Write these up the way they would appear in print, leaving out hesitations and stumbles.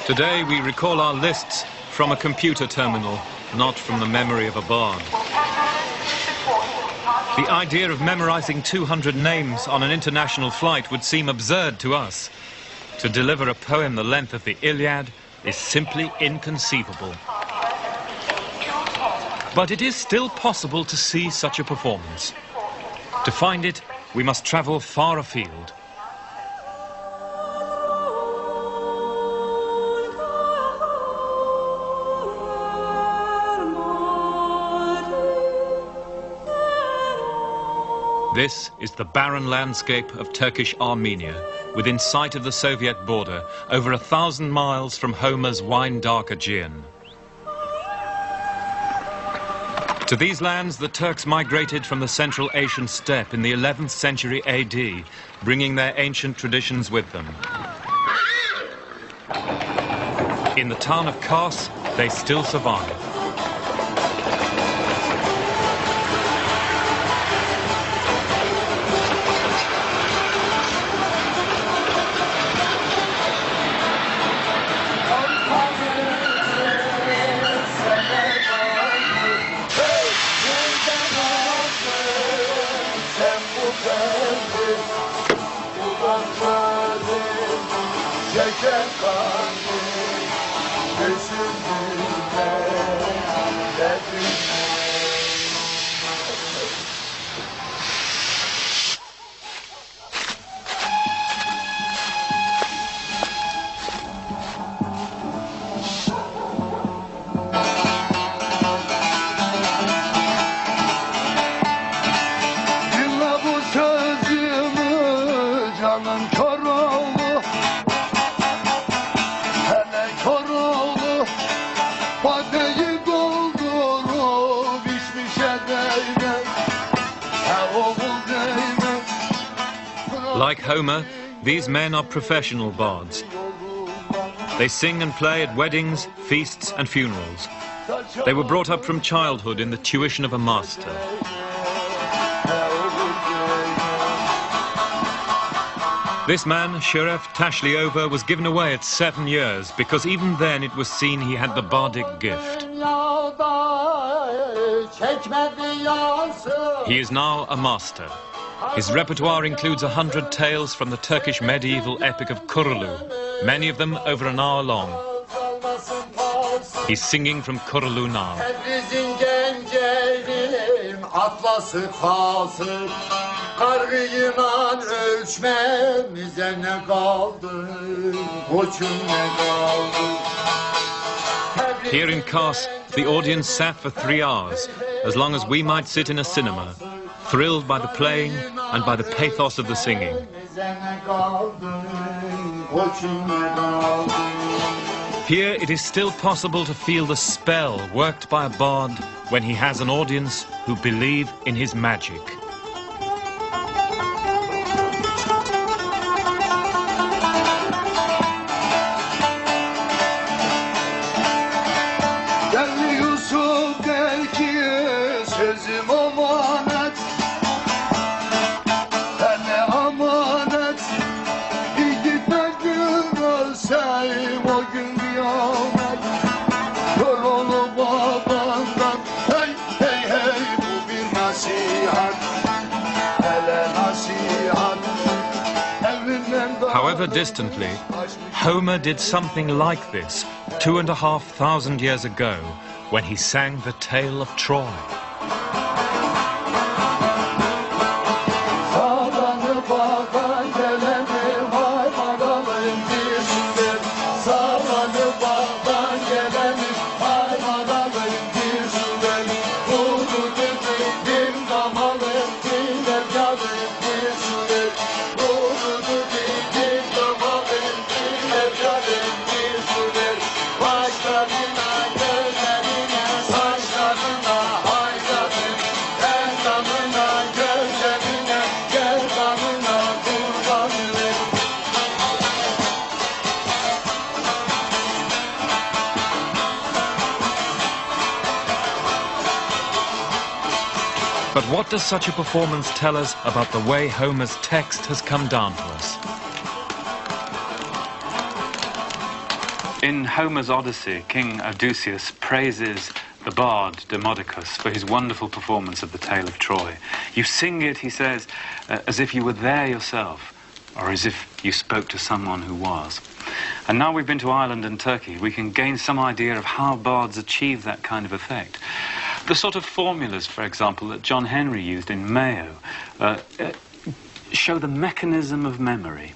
Today we recall our lists from a computer terminal, not from the memory of a bard. The idea of memorizing 200 names on an international flight would seem absurd to us. To deliver a poem the length of the Iliad is simply inconceivable. But it is still possible to see such a performance. To find it, we must travel far afield. This is the barren landscape of Turkish Armenia, within sight of the Soviet border, over 1,000 miles from Homer's wine-dark Aegean. To these lands, the Turks migrated from the Central Asian steppe in the 11th century AD, bringing their ancient traditions with them. In the town of Kars, they still survive. Like Homer, these men are professional bards. They sing and play at weddings, feasts and funerals. They were brought up from childhood in the tuition of a master. This man, Sheriff Tashliova, was given away at 7 years because even then it was seen he had the bardic gift. He is now a master. His repertoire includes 100 tales from the Turkish medieval epic of Kurulu, many of them over an hour long. He's singing from Kurulu now. Here in Kars, the audience sat for 3 hours, as long as we might sit in a cinema, thrilled by the playing and by the pathos of the singing. Here it is still possible to feel the spell worked by a bard when he has an audience who believe in his magic. However distantly, Homer did something like this 2,500 years ago when he sang the tale of Troy. But what does such a performance tell us about the way Homer's text has come down to us? In Homer's Odyssey, King Odysseus praises the bard Demodocus for his wonderful performance of the Tale of Troy. You sing it, he says, as if you were there yourself, or as if you spoke to someone who was. And now we've been to Ireland and Turkey, we can gain some idea of how bards achieve that kind of effect. The sort of formulas, for example, that John Henry used in Mayo show the mechanism of memory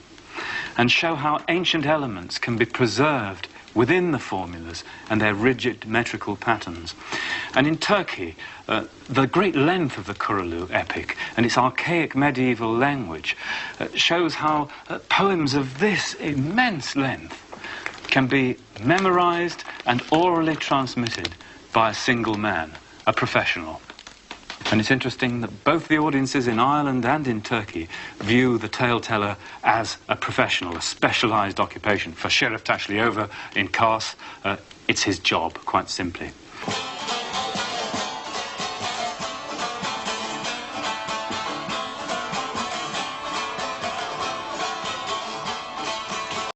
and show how ancient elements can be preserved within the formulas and their rigid metrical patterns. And in Turkey, the great length of the Kurulu epic and its archaic medieval language shows how poems of this immense length can be memorized and orally transmitted by a single man, a professional. And it's interesting that both the audiences in Ireland and in Turkey view the tale teller as a professional, a specialised occupation. For Sheriff Tashliova in Kars, it's his job, quite simply.